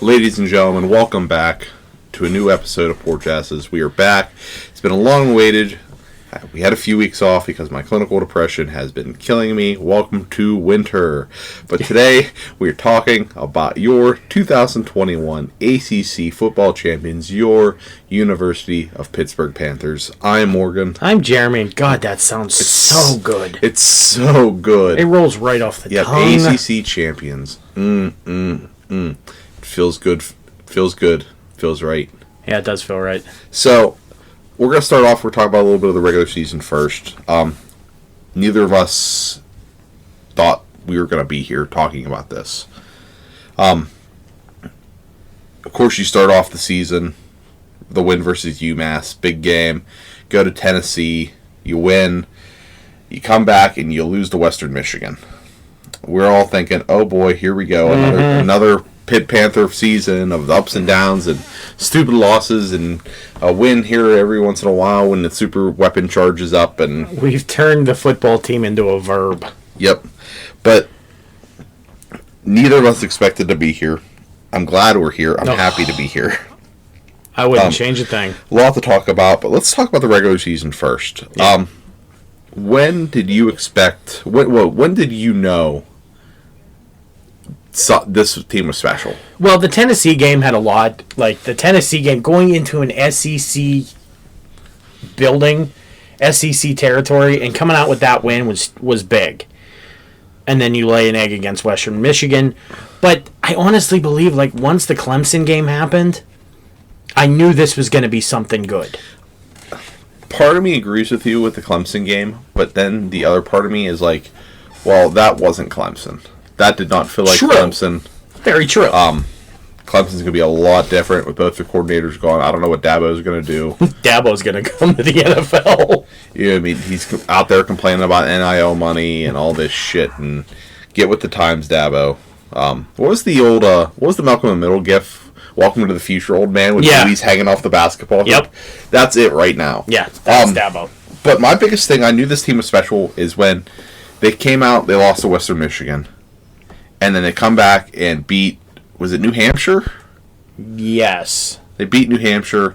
Ladies and gentlemen, welcome back to a new episode of Porch Asses. We are back. It's been a long waited. We had a few weeks off because my clinical depression has been killing me. Welcome to winter. But today we are talking about your 2021 ACC Football Champions, your University of Pittsburgh Panthers. I'm Morgan. I'm Jeremy, and God, that sounds so good. It's so good. It rolls right off the tongue. ACC Champions. Feels good. Feels good. Feels right. Yeah, it does feel right. So, we're going to start off, we're talking about a little bit of the regular season first. Neither of us thought we were going to be here talking about this. Of course, you start off the season, the win versus UMass, big game. Go to Tennessee, you win. You come back and you lose to Western Michigan. We're all thinking, oh boy, here we go. Another PITT Panther season of the ups and downs and stupid losses and a win here every once in a while when the super weapon charges up. And we've turned the football team into a verb. Yep. But neither of us expected to be here. I'm glad we're here. I'm happy to be here. I wouldn't change a thing. A lot to talk about, but let's talk about the regular season first. Yeah. When did you expect... When did you know this team was special? Well, the Tennessee game had a lot. Like, the Tennessee game, going into an SEC building, SEC territory, and coming out with that win was big. And then you lay an egg against Western Michigan. But I honestly believe, like, once the Clemson game happened, I knew this was going to be something good. Part of me agrees with you with the Clemson game, but then the other part of me is like, well, that wasn't Clemson. That did not feel like Clemson. Very true. Clemson's going to be a lot different with both their coordinators gone. I don't know what Dabo's going to do. Dabo's going to come to the NFL. Yeah, I mean, he's out there complaining about NIL money and all this shit, and get with the times, Dabo. What was the Malcolm in the Middle gif? Welcome to the future, old man, with Louise hanging off the basketball. Yep. That's it right now. Yeah, that's Dabo. But my biggest thing, I knew this team was special, is when they came out, they lost to Western Michigan. And then they come back and beat, was it New Hampshire? Yes. They beat New Hampshire.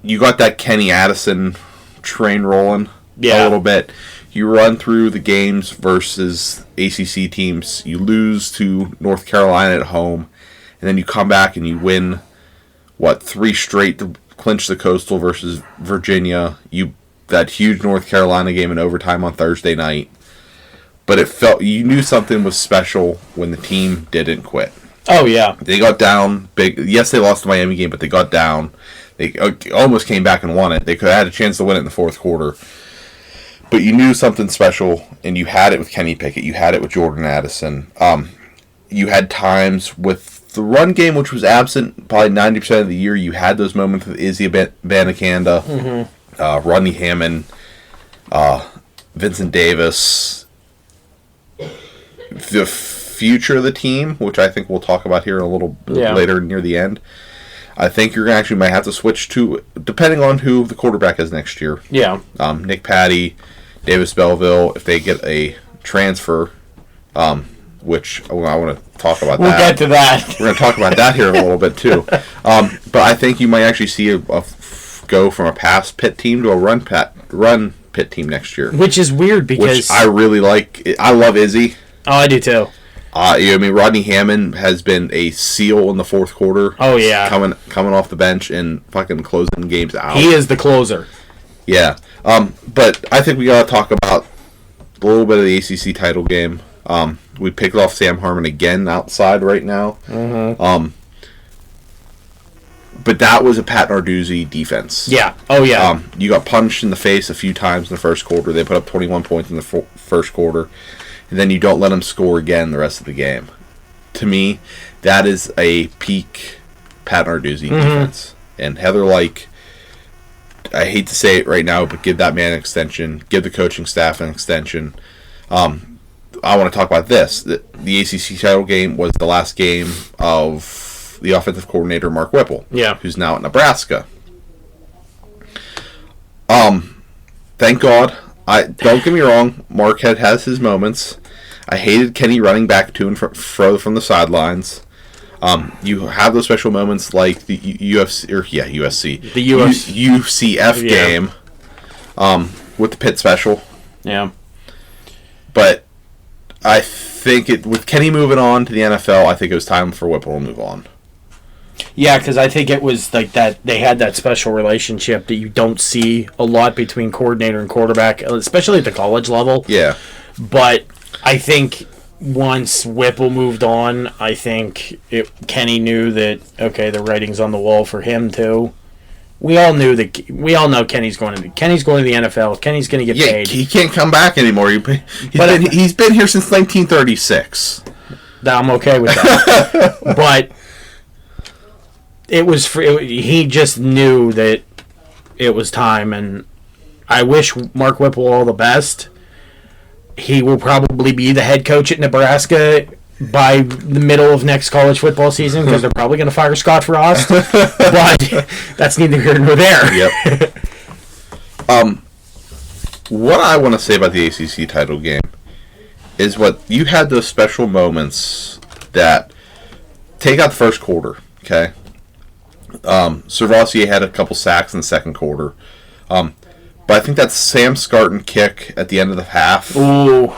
You got that Kenny Addison train rolling a little bit. You run through the games versus ACC teams. You lose to North Carolina at home. And then you come back and you win, 3 straight to clinch the Coastal versus Virginia. That huge North Carolina game in overtime on Thursday night. But you knew something was special when the team didn't quit. Oh, yeah. They got down big. Yes, they lost the Miami game, but they got down. They almost came back and won it. They could have had a chance to win it in the fourth quarter. But you knew something special, and you had it with Kenny Pickett. You had it with Jordan Addison. You had times with the run game, which was absent probably 90% of the year. You had those moments with Izzy Abanikanda, Rodney Hammond, Vincent Davis. The future of the team, which I think we'll talk about here a little bit later near the end, I think you're actually might have to switch to, depending on who the quarterback is next year. Yeah. Nick Patty, Davis Belleville, if they get a transfer, which I want to talk about We'll get to that. We're going to talk about that here in a little bit, too. But I think you might actually see a go from a pass PITT team to a run PITT team next year. Which is weird because... Which I really like. I love Izzy. Oh, I do, too. Rodney Hammond has been a seal in the fourth quarter. Oh, yeah. Coming off the bench and fucking closing games out. He is the closer. Yeah. But I think we got to talk about a little bit of the ACC title game. We picked off Sam Harmon again outside right now. Mm-hmm. But that was a Pat Narduzzi defense. Yeah. Oh, yeah. You got punched in the face a few times in the first quarter. They put up 21 points in the first quarter. And then you don't let them score again the rest of the game. To me, that is a peak Pat Narduzzi defense. And Heather Lyke, I hate to say it right now, but give that man an extension. Give the coaching staff an extension. I want to talk about this. The ACC title game was the last game of the offensive coordinator, Mark Whipple, who's now at Nebraska. Thank God. Don't get me wrong, Marquette has his moments. I hated Kenny running back to and fro from the sidelines. You have those special moments like the USC The UCF game, with the Pitt special. Yeah. But I think with Kenny moving on to the NFL, I think it was time for Whipple to move on. Yeah, because I think it was like that. They had that special relationship that you don't see a lot between coordinator and quarterback, especially at the college level. Yeah. But I think once Whipple moved on, I think Kenny knew that, okay, the writing's on the wall for him too. We all know Kenny's going to the NFL. Kenny's going to get paid. He can't come back anymore. He's been here since 1936. I'm okay with that. But he just knew that it was time, and I wish Mark Whipple all the best. He will probably be the head coach at Nebraska by the middle of next college football season because they're probably going to fire Scott Frost. But that's neither here nor there. Yep. What I want to say about the ACC title game is what you had those special moments that take out the first quarter. Okay. Servasier had a couple sacks in the second quarter. But I think that Sam Scarton kick at the end of the half. Ooh.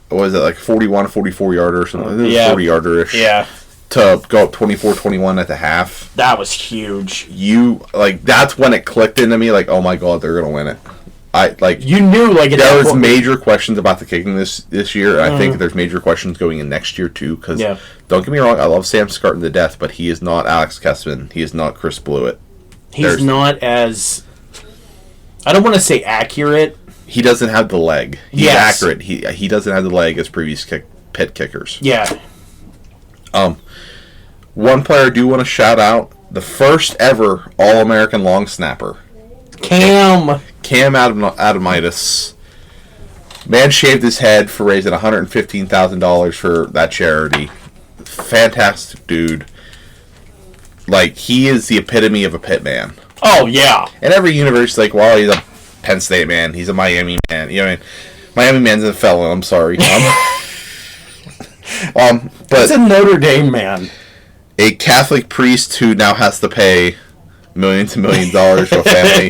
What was it, like 41, 44 yarder or something? It was 40 yarder-ish. Yeah. To go up 24-21 at the half. That was huge. That's when it clicked into me, like, oh my god, they're going to win it. You knew, like, there was major questions about the kicking this year. I think there's major questions going in next year too. Because don't get me wrong, I love Sam Scarton to death, but he is not Alex Kessman. He is not Chris Blewett. He's not as, I don't want to say accurate. He doesn't have the leg. He's accurate. He doesn't have the leg as previous Pitt kickers. Yeah. One player I do want to shout out: the first ever All-American long snapper. Cam Adamitis. Man shaved his head for raising $115,000 for that charity. Fantastic dude. Like, he is the epitome of a Pitt man. Oh, yeah. And every university's like, well, he's a Penn State man. He's a Miami man. You know what I mean? Miami man's a felon. I'm sorry. But it's a Notre Dame man. A Catholic priest who now has to pay millions and millions of dollars to a family.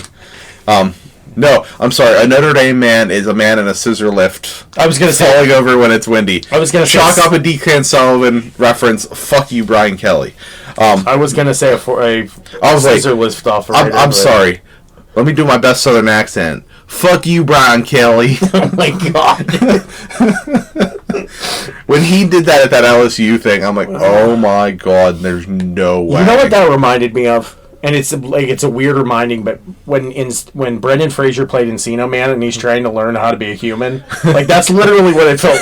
No, I'm sorry. A Notre Dame man is a man in a scissor lift. I was going to say. Falling over when it's windy. I was going to say. Chalk up a Declan Sullivan reference. Fuck you, Brian Kelly. I was going to say a scissor lift off. I'm sorry. Let me do my best Southern accent. Fuck you, Brian Kelly. Oh my god. When he did that at that LSU thing, I'm like, oh my god, there's no way. You know what that reminded me of? And it's a weird reminding, but when Brendan Fraser played Encino Man and he's trying to learn how to be a human, like that's literally what it felt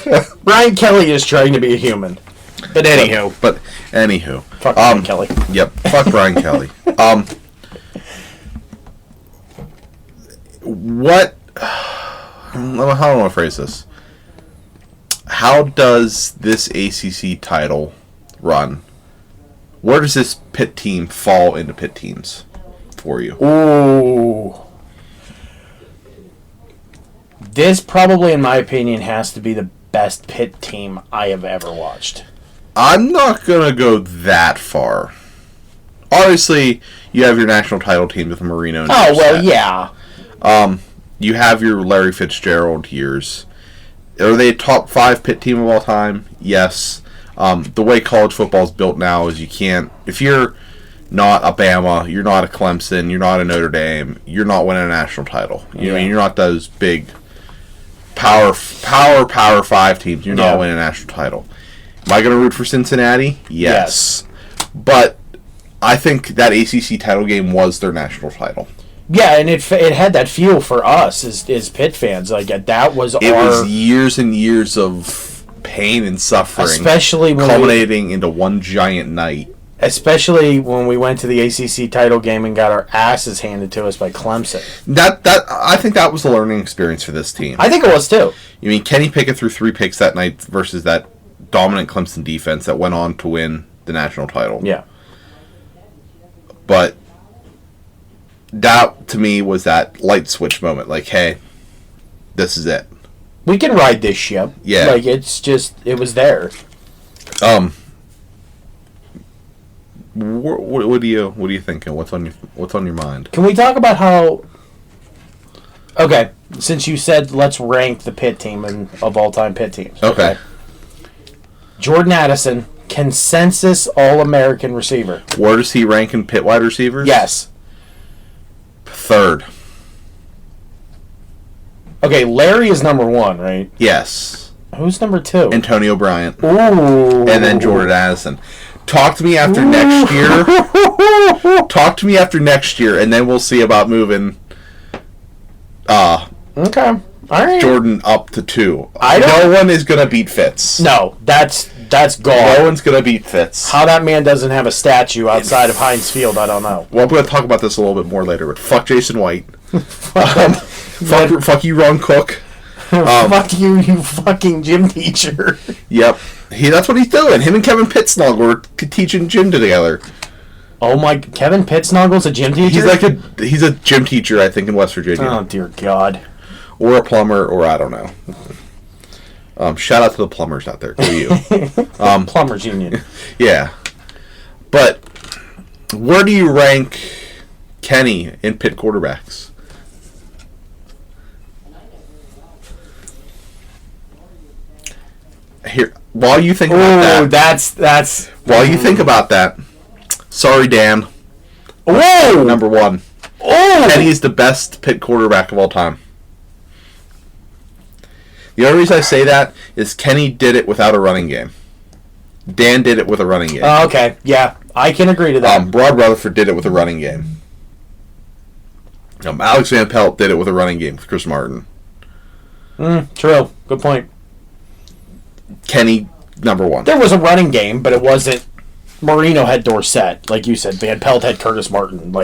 like. Brian Kelly is trying to be a human. But anywho. Fuck Brian Kelly. Yep. Fuck Brian Kelly. How do I want to phrase this? How does this ACC title run? Where does this Pitt team fall into Pitt teams for you? Ooh. This probably, in my opinion, has to be the best Pitt team I have ever watched. I'm not going to go that far. Obviously, you have your national title team with Marino and well, yeah. You have your Larry Fitzgerald years. Are they a top 5 Pitt team of all time? Yes. The way college football is built now is you can't... If you're not a Bama, you're not a Clemson, you're not a Notre Dame, you're not winning a national title. You know, you're not those big power 5 teams. You're not winning a national title. Am I going to root for Cincinnati? Yes. But I think that ACC title game was their national title. Yeah, and it had that feel for us as Pitt fans. Like that was It was years and years of pain and suffering, especially when culminating into one giant night. Especially when we went to the ACC title game and got our asses handed to us by Clemson. That I think that was a learning experience for this team. I think it was too. You mean Kenny Pickett threw 3 picks that night versus that dominant Clemson defense that went on to win the national title. Yeah. But that, to me, was that light switch moment. Like, hey, this is it. We can ride this ship. Yeah. Like, it's just, it was there. What are you thinking? What's on your mind? Can we talk about how? Okay, since you said let's rank the Pitt team of all-time Pitt teams. Okay. Jordan Addison, consensus All-American receiver. Where does he rank in Pitt wide receivers? Yes. 3rd. Okay, Larry is number 1, right? Yes. Who's number 2? Antonio Bryant. Ooh. And then Jordan Addison. Talk to me after next year. Talk to me after next year, and then we'll see about moving Okay. All right. Jordan up to 2. No one is going to beat Fitz. No, that's gone. No one's going to beat Fitz. How that man doesn't have a statue outside of Heinz Field, I don't know. Well, I'm going to talk about this a little bit more later, but fuck Jason White. Fuck you, Ron Cook. Fuck you, you fucking gym teacher. Yep. That's what he's doing. Him and Kevin Pittsnoggle were teaching gym together. Oh my, Kevin Pittsnoggle's a gym teacher? He's a gym teacher, I think, in West Virginia. Oh, dear God. Or a plumber, or I don't know. Shout out to the plumbers out there. Go you. Plumbers Union. Yeah. But where do you rank Kenny in Pitt quarterbacks? Here, while you think about that's. While you think about that, sorry, Dan. Whoa! Number 1. Oh! Kenny is the best Pitt quarterback of all time. The only reason I say that is Kenny did it without a running game. Dan did it with a running game. Okay, yeah, I can agree to that. Rod Rutherford did it with a running game. Alex Van Pelt did it with a running game with Chris Martin. True. Good point. Kenny, number 1. There was a running game, but it wasn't. Marino had Dorsett, like you said. Van Pelt had Curtis Martin.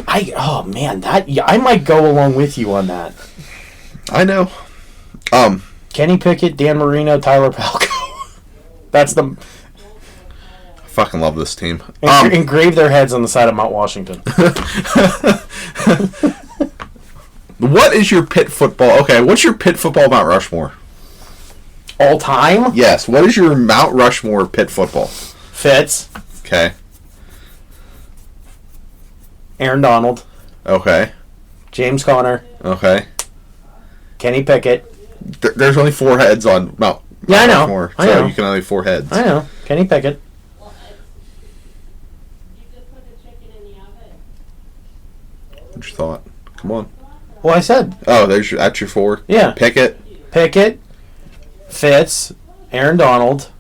I might go along with you on that. I know. Kenny Pickett, Dan Marino, Tyler Palko. That's the. I fucking love this team. Engrave their heads on the side of Mount Washington. What is your Pitt football? Okay, what's your Pitt football Mount Rushmore? All time? Yes. What is your Mount Rushmore Pitt football? Fitz. Okay. Aaron Donald. Okay. James Conner. Okay. Kenny Pickett. There's only 4 heads on Mount Rushmore. I know. You can only have 4 heads. I know. Kenny Pickett. What's your thought? Come on. Well, I said. Oh, that's your 4? Yeah. Pickett, Fitz, Aaron Donald.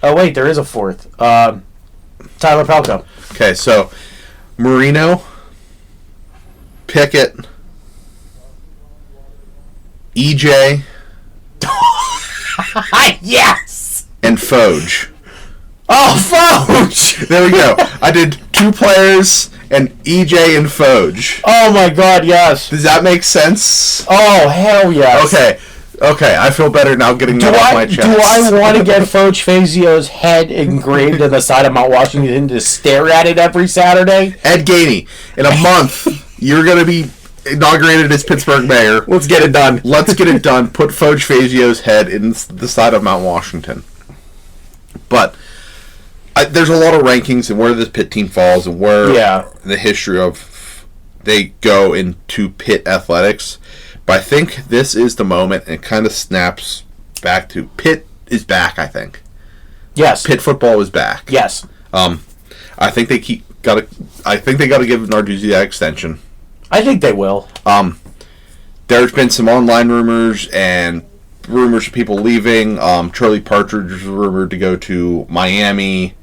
Oh, wait, there is a 4th. Tyler Palko. Okay, so Marino, Pickett, EJ, Yes! and Foge. Oh, Foge! There we go. I did 2 players and EJ and Foge. Oh, my God, yes. Does that make sense? Oh, hell yes. Okay, I feel better now getting that off my chest. Do I want to get Foge Fazio's head engraved on the side of Mount Washington to stare at it every Saturday? Ed Gainey, in a month, you're going to be inaugurated as Pittsburgh mayor. Let's get it done. Let's get it done. Put Foge Fazio's head in the side of Mount Washington. But there's a lot of rankings and where this Pitt team falls and where the history of they go into Pitt athletics. But I think this is the moment, and it kind of snaps back to Pitt is back. I think. Yes. Pitt football is back. Yes. I think they got to give Narduzzi that extension. I think they will. There's been some online rumors and rumors of people leaving. Charlie Partridge was rumored to go to Miami.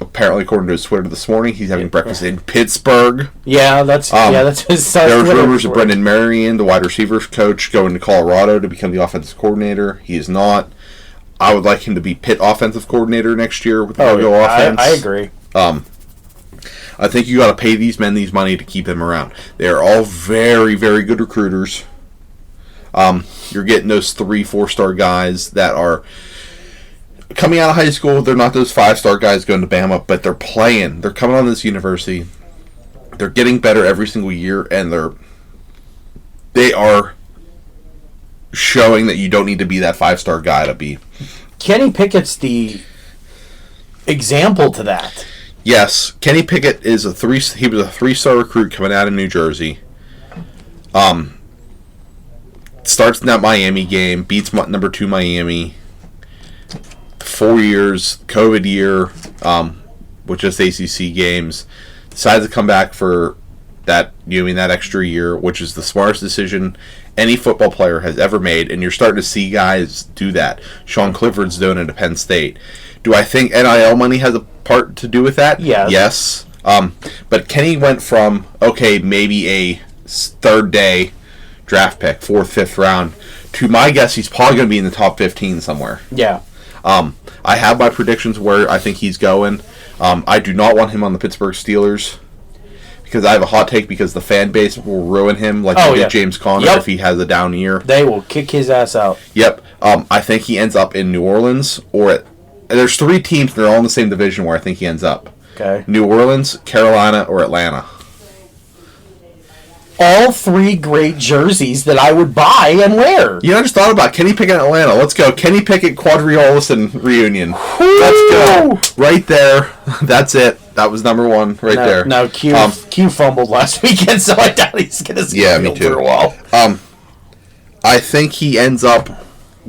Apparently, according to his Twitter this morning, he's having breakfast in Pittsburgh. Yeah, that's his There was rumors of Brendan Marion, the wide receivers coach, going to Colorado to become the offensive coordinator. He is not. I would like him to be Pitt offensive coordinator next year with the Go offense. I agree. I think you got to pay these men these money to keep them around. They are all very, very good recruiters. You're getting those 3-4-star guys that are coming out of high school. They're not those 5-star guys going to Bama, but they're playing. They're coming on this university. They're getting better every single year, and they are showing that you don't need to be that 5-star guy to be. Kenny Pickett's example to that. Yes, Kenny Pickett is he was a 3-star recruit coming out of New Jersey. Starts in that Miami game, beats number 2 Miami. 4 years, COVID year, with just ACC games. Decides to come back for that extra year, which is the smartest decision any football player has ever made, and you're starting to see guys do that. Sean Clifford's doing it at Penn State. Do I think NIL money has a part to do with that? Yeah. Yes. But Kenny went from, maybe a third day draft pick, 4th, 5th round, to my guess he's probably going to be in the top 15 somewhere. Yeah. I have my predictions where I think he's going. I do not want him on the Pittsburgh Steelers because I have a hot take because the fan base will ruin him like they did James Conner if he has a down year. They will kick his ass out. Yep. I think he ends up in New Orleans there's 3 teams that are all in the same division where I think he ends up. Okay. New Orleans, Carolina, or Atlanta. All 3 great jerseys that I would buy and wear. I just thought about Kenny Pickett in Atlanta. Let's go. Kenny Pickett Quadriolus reunion. Let's go. Right there. That's it. That was number 1 there. No, Q fumbled last weekend, so I doubt he's going to see me too. for a while. I think he ends up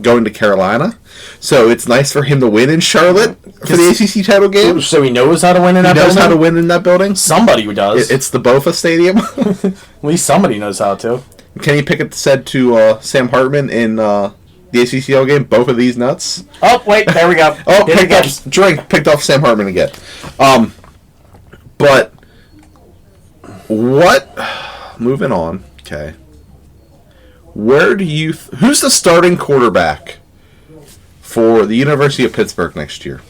going to Carolina. So it's nice for him to win in Charlotte for the ACC title game. So he knows how to win in that building? He knows how to win in that building. Somebody who does. It's the Bofa Stadium. At least somebody knows how to. Kenny Pickett said to Sam Hartman in the ACC title game, both of these nuts. Oh, wait, there we go. Picked off Sam Hartman again. But what? Moving on. Okay. Where do you? Who's the starting quarterback for the University of Pittsburgh next year?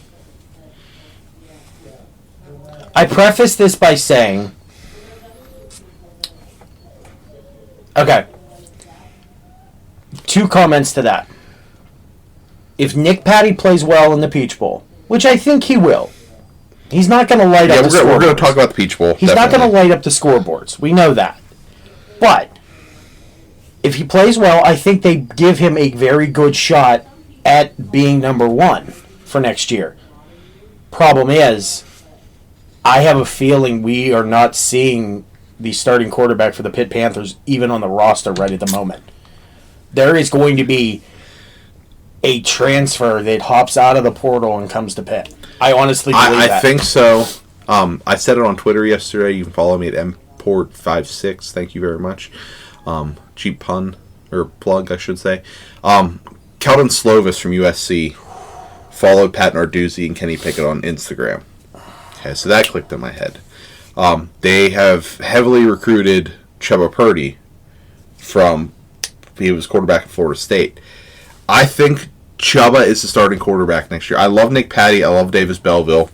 I preface this by saying, okay, 2 comments to that. If Nick Patty plays well in the Peach Bowl, which I think he will, he's not going to light up the scoreboards. We're going to talk about the Peach Bowl. He's not going to light up the scoreboards. We know that. But if he plays well, I think they give him a very good shot at being number 1 for next year. Problem is, I have a feeling we are not seeing the starting quarterback for the PITT Panthers even on the roster right at the moment. There is going to be a transfer that hops out of the portal and comes to Pitt. I honestly believe that. I think so. I said it on Twitter yesterday. You can follow me at mport56. Thank you very much. Cheap pun, or plug, I should say. Kelton Slovis from USC followed Pat Narduzzi and Kenny Pickett on Instagram. Okay, so that clicked in my head. They have heavily recruited Chubba Purdy he was quarterback at Florida State. I think Chubba is the starting quarterback next year. I love Nick Patty. I love Davis Belleville.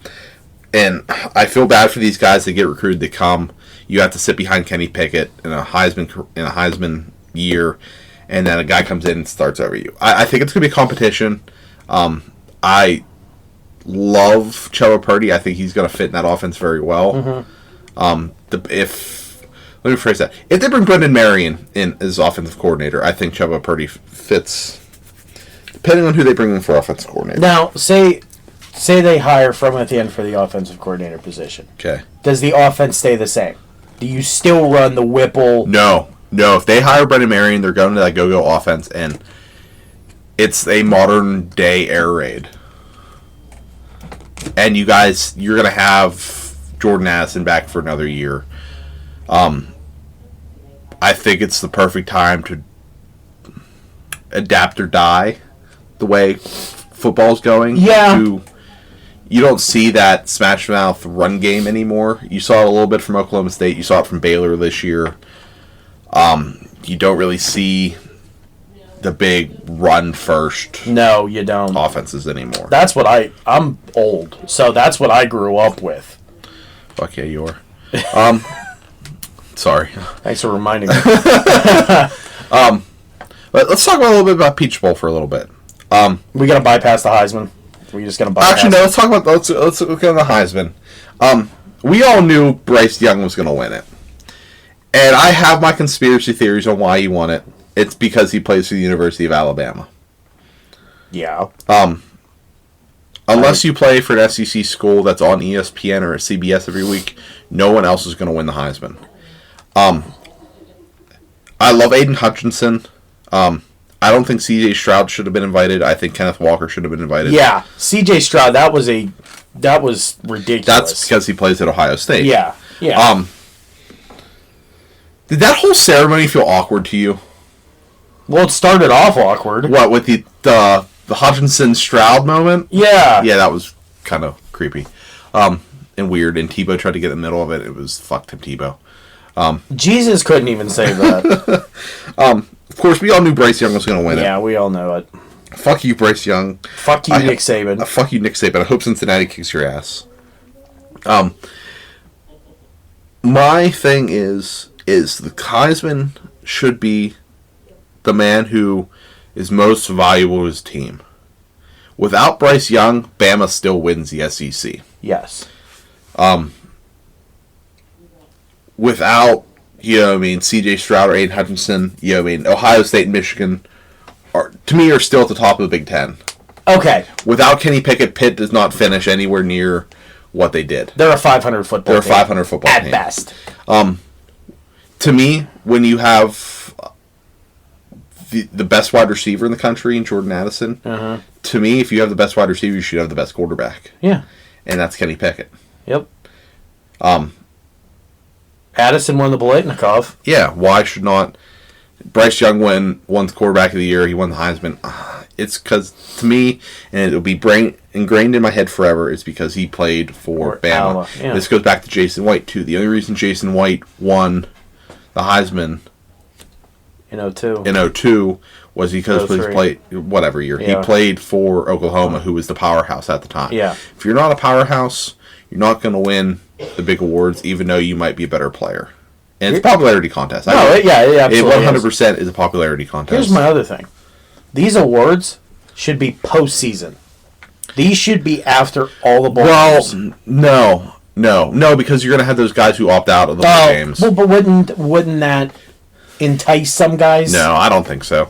And I feel bad for these guys that get recruited to come. You have to sit behind Kenny Pickett in a Heisman year, and then a guy comes in and starts over you. I think it's going to be a competition. I love Chubba Purdy. I think he's going to fit in that offense very well. Mm-hmm. Let me phrase that. If they bring Brendan Marion in as offensive coordinator, I think Chubba Purdy fits, depending on who they bring in for offensive coordinator. Now, say they hire from within for the offensive coordinator position. Okay. Does the offense stay the same? Do you still run the Whipple? No. If they hire Brendan Marion, they're going to that go-go offense, and it's a modern-day air raid. And you're going to have Jordan Addison back for another year. I think it's the perfect time to adapt or die the way football's going. Yeah. You don't see that smash mouth run game anymore. You saw it a little bit from Oklahoma State. You saw it from Baylor this year. You don't really see the big run first. No, you don't. Offenses anymore. That's what I'm old, so that's what I grew up with. Fuck yeah, you are. Sorry. Thanks for reminding me. But let's talk about a little bit about Peach Bowl for a little bit. We gotta bypass the Heisman. We just gonna bypass. Actually, no. Let's talk about let's look at the Heisman. We all knew Bryce Young was going to win it, and I have my conspiracy theories on why he won it. It's because he plays for the University of Alabama. Yeah. Unless you play for an SEC school that's on ESPN or CBS every week, no one else is going to win the Heisman. I love Aiden Hutchinson. I don't think C.J. Stroud should have been invited. I think Kenneth Walker should have been invited. Yeah, C.J. Stroud, that was ridiculous. That's because he plays at Ohio State. Yeah. Did that whole ceremony feel awkward to you? Well, it started off awkward. What, with the Hutchinson-Stroud moment? Yeah. Yeah, that was kind of creepy. And weird, and Tebow tried to get in the middle of it. It was, fuck Tim Tebow. Jesus couldn't even say that. Of course, we all knew Bryce Young was going to win it. Yeah, we all know it. Fuck you, Bryce Young. Fuck you, Nick Saban. Fuck you, Nick Saban. I hope Cincinnati kicks your ass. My thing is the Heisman should be the man who is most valuable to his team. Without Bryce Young, Bama still wins the SEC. Yes. Without, C.J. Stroud or Aiden Hutchinson, Ohio State and Michigan to me are still at the top of the Big Ten. Okay. Without Kenny Pickett, Pitt does not finish anywhere near what they did. They're a 500 football team. They're a 500 football team. At best. To me, when you have the best wide receiver in the country in Jordan Addison, to me, if you have the best wide receiver, you should have the best quarterback. Yeah. And that's Kenny Pickett. Yep. Addison won the Biletnikoff. Yeah, why should not Bryce Young won the quarterback of the year? He won the Heisman. It's because, to me, and it'll be ingrained in my head forever, it's because he played for Bama. Yeah. This goes back to Jason White, too. The only reason Jason White won the Heisman in 02. In 02 was because he played whatever year. Yeah. He played for Oklahoma, who was the powerhouse at the time. Yeah. If you're not a powerhouse, you're not going to win the big awards, even though you might be a better player. And it's a popularity contest. It absolutely 100% is a popularity contest. Here's my other thing. These awards should be postseason. These should be after all the bowl games. No, because you're going to have those guys who opt out of the bowl games. Well, but wouldn't that entice some guys? No, I don't think so.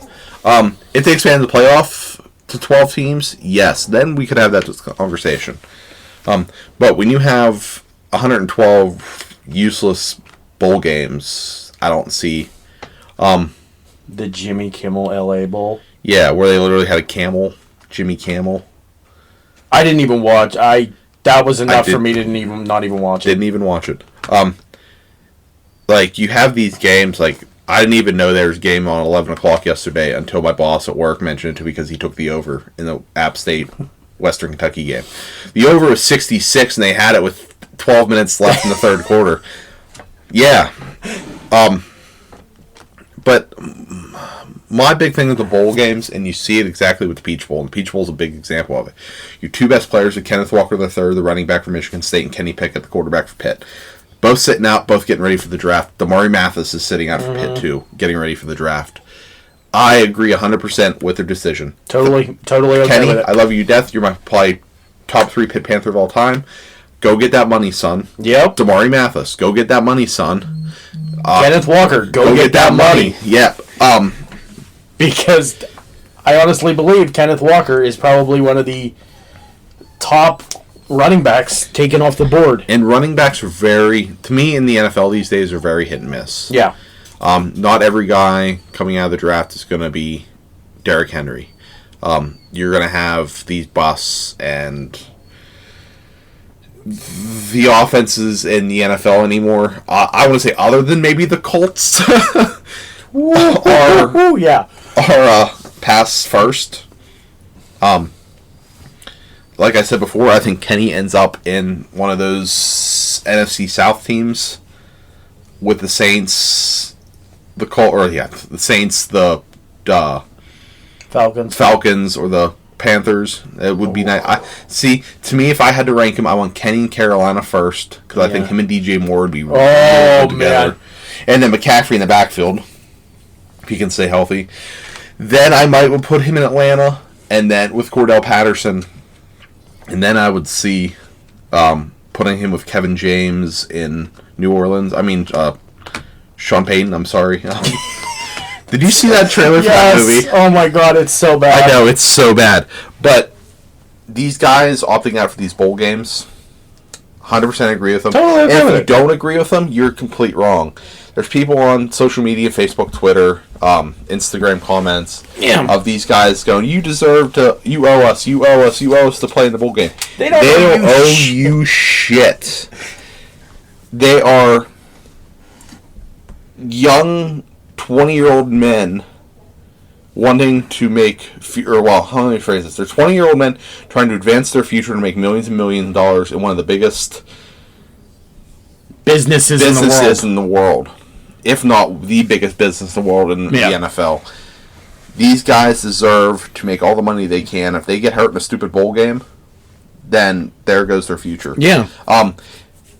If they expand the playoff to 12 teams, yes, then we could have that conversation. But when you have 112 useless bowl games, I don't see... the Jimmy Kimmel LA Bowl? Yeah, where they literally had a camel, Jimmy Camel. I didn't even watch. That was enough for me to not even watch it. Didn't even watch it. You have these games, I didn't even know there was a game on 11 o'clock yesterday until my boss at work mentioned it to me because he took the over in the App State Western Kentucky game. The over was 66, and they had it with 12 minutes left in the third quarter. Yeah. But my big thing with the bowl games, and you see it exactly with the Peach Bowl, and the Peach Bowl is a big example of it. Your two best players are Kenneth Walker III, the running back for Michigan State, and Kenny Pickett, the quarterback for Pitt. Both sitting out, both getting ready for the draft. Damari Mathis is sitting out for Pitt, too, getting ready for the draft. I agree 100% with their decision. Totally okay Kenny, with it. I love you to death. You're my probably top 3 PITT Panther of all time. Go get that money, son. Yep. Damari Mathis, go get that money, son. Kenneth Walker, go get that money. Yeah. Because I honestly believe Kenneth Walker is probably one of the top running backs taken off the board. And running backs are to me in the NFL these days, are very hit and miss. Yeah. Not every guy coming out of the draft is going to be Derrick Henry. You're going to have these busts, and the offenses in the NFL anymore, I want to say other than maybe the Colts, are pass first. Like I said before, I think Kenny ends up in one of those NFC South teams with the Saints, the Saints, the Falcons, or the Panthers. It would be nice. To me, if I had to rank him, I want Kenny and Carolina first, because I think him and DJ Moore would be really good together. Man. And then McCaffrey in the backfield, if he can stay healthy. Then I might put him in Atlanta, and then with Cordell Patterson. And then I would see putting him with Kevin James in New Orleans. I mean, Sean Payton, I'm sorry. Did you see that trailer for that movie? Oh my god, it's so bad. I know, it's so bad. But these guys opting out for these bowl games, 100% agree with them. Totally agree and with if you it. don't agree with them, you're complete wrong. There's people on social media, Facebook, Twitter, Instagram comments of these guys going, you owe us to play in the bowl game. They don't owe you shit. They are young 20-year-old men wanting to make, how many phrases? They're 20-year-old men trying to advance their future and make millions and millions of dollars in one of the biggest businesses in the world. If not the biggest business in the world in the NFL. These guys deserve to make all the money they can. If they get hurt in a stupid bowl game, then there goes their future. Yeah.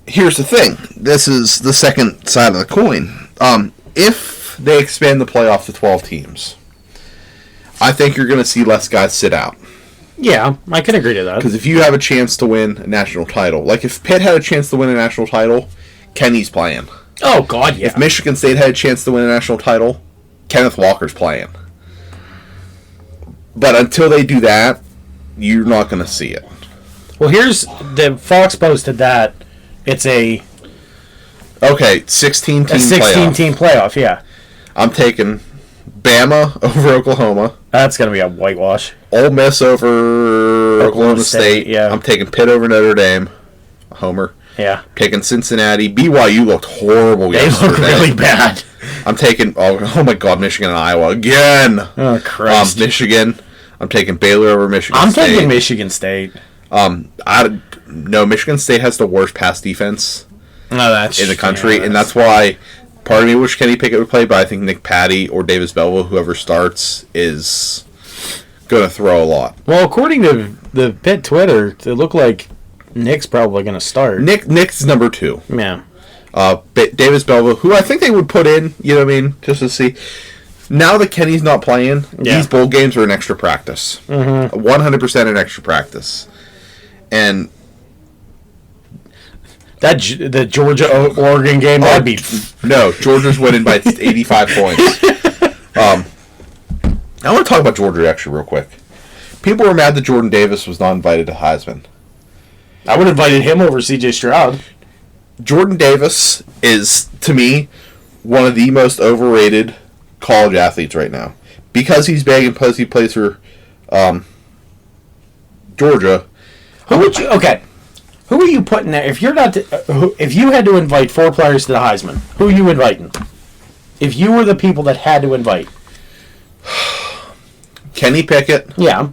Here's the thing. This is the second side of the coin. If they expand the playoff to 12 teams, I think you're going to see less guys sit out. Yeah, I can agree to that. Because if you have a chance to win a national title, like if Pitt had a chance to win a national title, Kenny's playing. Oh, God, yeah. If Michigan State had a chance to win a national title, Kenneth Walker's playing. But until they do that, you're not going to see it. Well, here's the Fox posted that it's a 16-team team playoff, yeah. I'm taking Bama over Oklahoma. That's going to be a whitewash. Ole Miss over Oklahoma State. Yeah. I'm taking Pitt over Notre Dame. Homer. Yeah. Taking Cincinnati. BYU looked horrible yesterday. They look really bad. I'm taking, oh my God, Michigan and Iowa again. Oh, Christ. Michigan. I'm taking Baylor over Michigan State. I'm taking Michigan State. Michigan State has the worst pass defense in the country, and that's why part of me wish Kenny Pickett would play, but I think Nick Patty or Davis Belleville, whoever starts, is going to throw a lot. Well, according to the Pitt Twitter, it looked like Nick's probably going to start. Nick's number 2. Yeah. Davis Belleville, who I think they would put in, you know what I mean, just to see. Now that Kenny's not playing, these bowl games are an extra practice. 100% an extra practice. And the Georgia-Oregon game, that'd be... No, Georgia's winning by 85 points. I want to talk about Georgia, actually, real quick. People were mad that Jordan Davis was not invited to Heisman. I would have invited him over C.J. Stroud. Jordan Davis is, to me, one of the most overrated college athletes right now. Because he's big and because he plays for Georgia. Who are you putting there? If you're not, if you had to invite 4 players to the Heisman, who are you inviting? If you were the people that had to invite, Kenny Pickett. Yeah.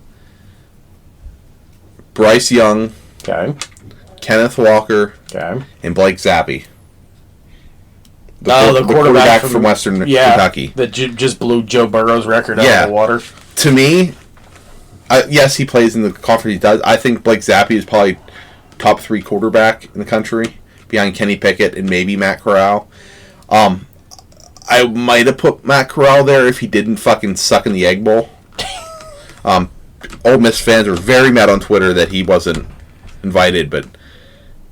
Bryce Young. Okay. Kenneth Walker. Okay. And Blake Zappi. The quarterback from Western Kentucky. That just blew Joe Burrow's record out of the water. To me, yes, he plays in the conference he does. I think Blake Zappi is probably top 3 quarterback in the country, behind Kenny Pickett and maybe Matt Corral. I might have put Matt Corral there if he didn't fucking suck in the Egg Bowl. Ole Miss fans were very mad on Twitter that he wasn't invited, but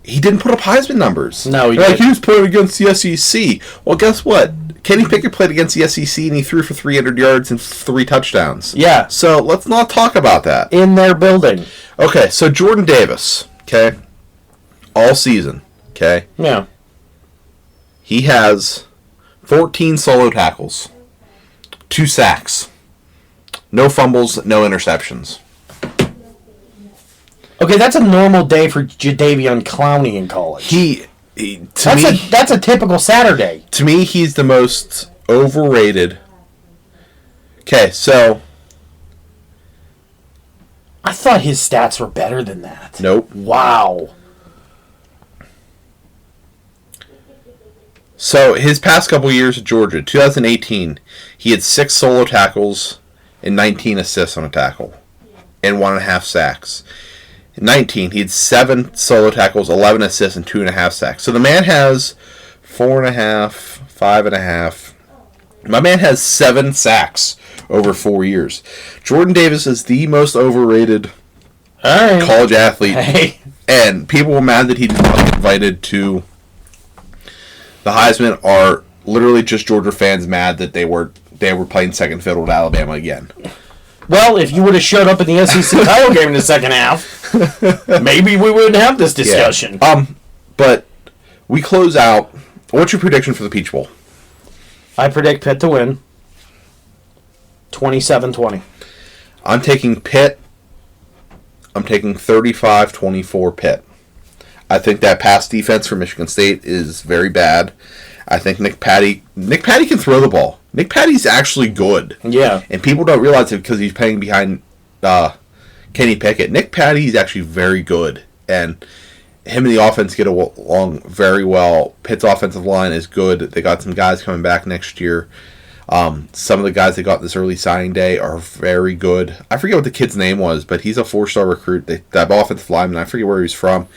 he didn't put up Heisman numbers. No, he didn't. He was playing against the SEC. Well, guess what? Kenny Pickett played against the SEC, and he threw for 300 yards and 3 touchdowns. Yeah. So let's not talk about that. In their building. Okay, so Jordan Davis, okay, all season, okay? Yeah. He has 14 solo tackles, 2 sacks, no fumbles, no interceptions. Okay, that's a normal day for Jadeveon Clowney in college. That's a typical Saturday. To me, he's the most overrated. Okay, so I thought his stats were better than that. Nope. Wow. So his past couple years at Georgia, 2018, he had 6 solo tackles and 19 assists on a tackle and 1.5 sacks. In 19, he had 7 solo tackles, 11 assists, and 2.5 sacks. So the man has 4.5, 5.5. My man has 7 sacks over 4 years. Jordan Davis is the most overrated college athlete. Hey. And people were mad that he did not get invited to the Heisman are literally just Georgia fans mad that they were playing second fiddle to Alabama again. Well, if you would have showed up in the SEC title game in the second half, maybe we wouldn't have this discussion. Yeah. But we close out. What's your prediction for the Peach Bowl? I predict Pitt to win 27-20. I'm taking Pitt. I'm taking 35-24 Pitt. I think that pass defense for Michigan State is very bad. I think Nick Patty can throw the ball. Nick Patty's actually good. Yeah. And people don't realize it because he's playing behind Kenny Pickett. Nick Patty is actually very good. And him and the offense get along very well. Pitt's offensive line is good. They got some guys coming back next year. Some of the guys they got this early signing day are very good. I forget what the kid's name was, but he's a 4-star recruit. That offensive lineman, I forget where he's from.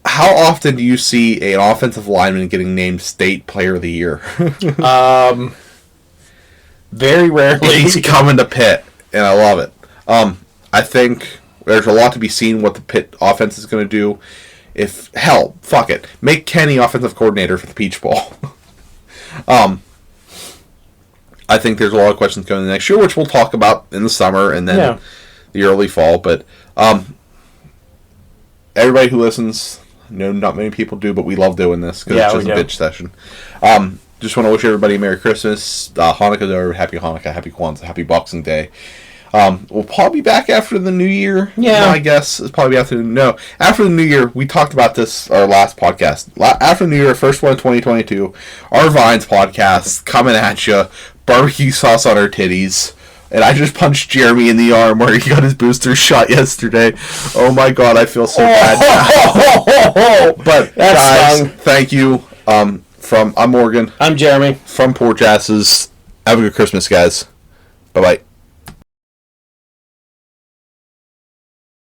How often do you see an offensive lineman getting named State Player of the Year? Very rarely. He's coming to Pitt, and I love it. I think there's a lot to be seen what the Pitt offense is going to do. Fuck it. Make Kenny offensive coordinator for the Peach Bowl. I think there's a lot of questions going next year, which we'll talk about in the summer and then the early fall. But everybody who listens, I know not many people do, but we love doing this because it's just a bitch session. Just want to wish everybody a Merry Christmas, Hanukkah's over, Happy Hanukkah, Happy Kwanzaa, Happy Boxing Day. We'll probably be back after the New Year. Yeah. My guess is probably after the New Year. We talked about this our last podcast. After the New Year, first one in 2022, our Vines podcast coming at you. Barbecue sauce on our titties. And I just punched Jeremy in the arm where he got his booster shot yesterday. Oh my god, I feel so bad now. But guys, thank you. I'm Morgan. I'm Jeremy. From Porch Asses. Have a good Christmas, guys. Bye-bye.